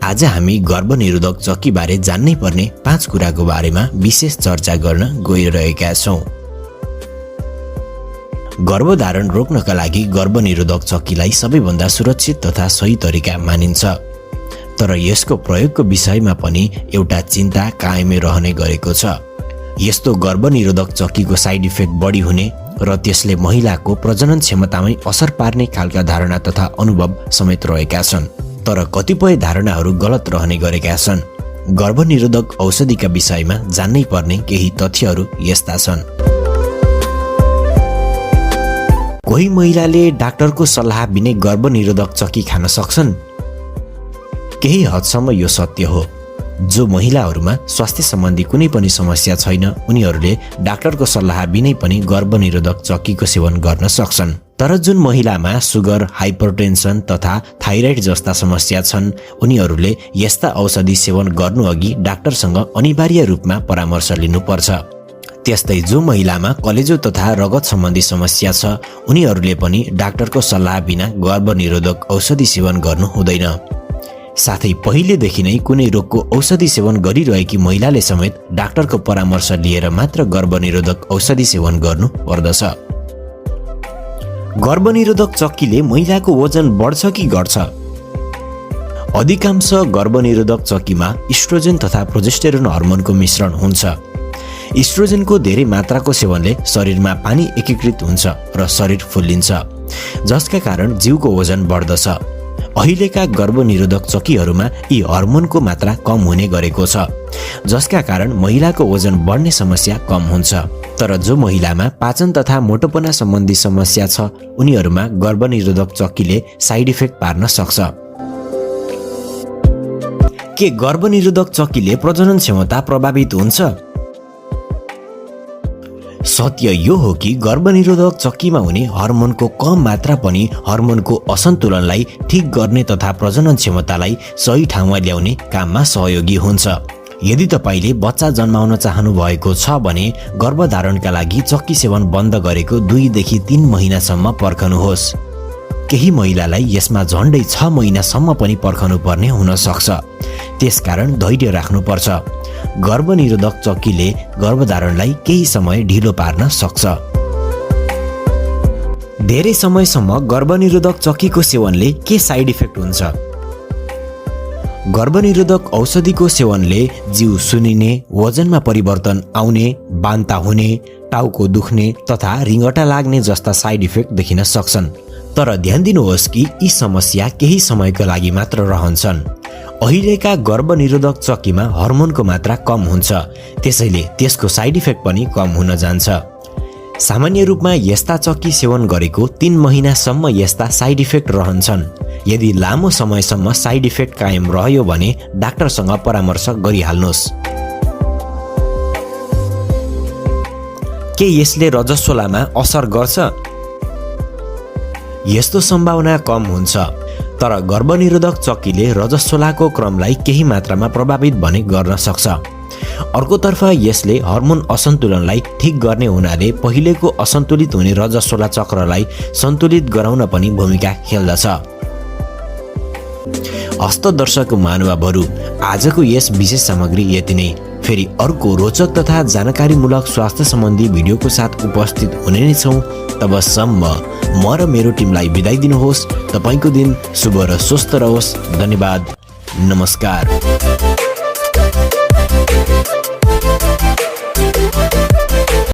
आज हामी गर्भनिरोधक चक्की बारे जान्नै पर्ने 5 कुराको बारेमा विशेष चर्चा गर्न गइरहेका छौं। गर्भधारण रोक्नका लागि गर्भनिरोधक चक्कीलाई सबैभन्दा सुरक्षित तथा सही तरिका मानिन्छ। तर यसको प्रयोगको विषयमा पनि एउटा चिन्ता कायमै रहने गरेको छ। यस्तो गर्भनिरोधक चक्कीको साइड इफेक्ट बढी हुने र त्यसले महिलाको प्रजनन क्षमतामै असर पार्ने खालका धारणा तथा अनुभव समेत रहेका छन्। तर कतिपय धारणाहरू गलत रहने गरेका छन्। गर्भनिरोधक औषधिका विषयमा जान्नै पर्ने केही तथ्यहरू यस्ता छन्। कोही महिलाले डाक्टरको सल्लाह बिनै गर्भनिरोधक चक्की खान सक्छन्। केही हदसम्म यो सत्य हो। जो महिलाहरूमा स्वास्थ्य सम्बन्धी कुनै पनि समस्या छैन उनीहरूले डाक्टरको सल्लाह बिनै पनि गर्भनिरोधक चक्कीको सेवन गर्न सक्छन्। तर जुन महिलामा सुगर, हाइपरटेन्सन तथा थाइराइड जस्ता समस्या छन् उनीहरूले यस्ता औषधि सेवन गर्नुअघि डाक्टरसँग अनिवार्य रूपमा परामर्श लिनुपर्छ। त्यस्तै जो महिलामा कलेजो तथा रगत सम्बन्धी समस्या छ उनीहरूले पनि डाक्टरको सल्लाह बिना गर्भनिरोधक औषधि सेवन गर्नु हुँदैन। साथै पहिलेदेखि नै कुनै रोगको औषधि सेवन गरिरहेकी महिलाले समेत डाक्टरको परामर्श लिएर मात्र गर्भनिरोधक औषधि सेवन गर्नु पर्दछ। गर्भनिरोधक चक्कीले महिलाको वजन बढ्छ कि घट्छ? अधिकांश गर्भनिरोधक चक्कीमा इस्ट्रोजन तथा प्रोजेस्टेरोन हर्मोनको मिश्रण हुन्छ। इस्ट्रोजनको धेरै मात्राको सेवनले शरीरमा पानी एकीकृत हुन्छ र शरीर फुल्लिन्छ, जसका कारण जीवको वजन बढ्दछ। अहिलेका गर्भनिरोधक चक्कीहरूमा यी हर्मोनको मात्रा कम हुने गरेको छ, जसका कारण महिलाको वजन बढ्ने समस्या कम हुन्छ। तर जो महिलामा पाचन तथा मोटोपना सम्बन्धी समस्या छ उनीहरूमा गर्भनिरोधक चक्कीले साइड इफेक्ट पार्न सक्छ। के गर्भनिरोधक चक्कीले प्रजनन क्षमता प्रभावित हुन्छ? सत्य यो हो कि गर्भनिरोधक चक्कीमा हुने हर्मोनको कम मात्रा पनि हर्मोनको असन्तुलनलाई ठिक गर्ने तथा प्रजनन क्षमतालाई सही ठाउँमा ल्याउने काममा सहयोगी हुन्छ। यदि तपाईले बच्चा जन्माउन चाहनु भएको छ भने गर्भधारणका लागि चक्की सेवन बन्द गरेको 2 देखि 3 महिनासम्म पर्खनुहोस्। केही महिलालाई यसमा झन्डै 6 महिनासम्म पनि पर्खनु पर्ने हुन सक्छ। त्यसकारण धैर्य राख्नुपर्छ। गर्भनिरोधक चक्कीले गर्भधारणलाई केही समय ढिलो पार्न सक्छ। धेरै समयसम्म गर्भनिरोधक चक्कीको सेवनले के साइड इफेक्ट हुन्छ? गर्भनिरोधक औषधिको सेवनले जिउ सुनिने, वजनमा परिवर्तन आउने, बान्ता हुने, टाउको दुख्ने तथा रिङ्गटा लाग्ने जस्ता साइड इफेक्ट देखिन सक्छन्। तर ध्यान दिनुहोस् कि यी समस्या केही समयको लागि मात्र रहन्छन्। अहिलेका गर्भनिरोधक चक्कीमा हर्मोनको मात्रा कम हुन्छ, त्यसैले त्यसको साइड इफेक्ट पनि कम हुन जान्छ। सामान्य रूपमा यस्ता चक्की सेवन गरेको 3 महिनासम्म यस्ता साइड इफेक्ट रहन्छन्। यदि लामो समयसम्म साइड इफेक्ट कायम रह्यो भने डाक्टरसँग परामर्श गरिहाल्नुहोस्। के यसले रजस्वलामा असर गर्छ? यस्तो सम्भावना कम हुन्छ, तर गर्भनिरोधक चक्कीले रजस्वलाको क्रमलाई केही मात्रामा प्रभावित भने गर्न सक्छ। अर्कोतर्फ यसले हर्मोन असन्तुलनलाई ठिक गर्ने हुनाले पहिलेको असन्तुलित हुने रजस्वला चक्रलाई सन्तुलित गराउन पनि भूमिका खेल्दछ। हस्त दर्शक महानुभावहरू, आजको यस विशेष सामग्री यति नै। फेरि अर्को रोचक तथा जानकारीमूलक स्वास्थ्य सम्बन्धी भिडियोको साथ उपस्थित हुने नै छौँ। तबसम्म म र मेरो टिमलाई बिदाई दिनुहोस्। तपाईको दिन शुभ र स्वस्थ रहोस्। धन्यवाद। नमस्कार।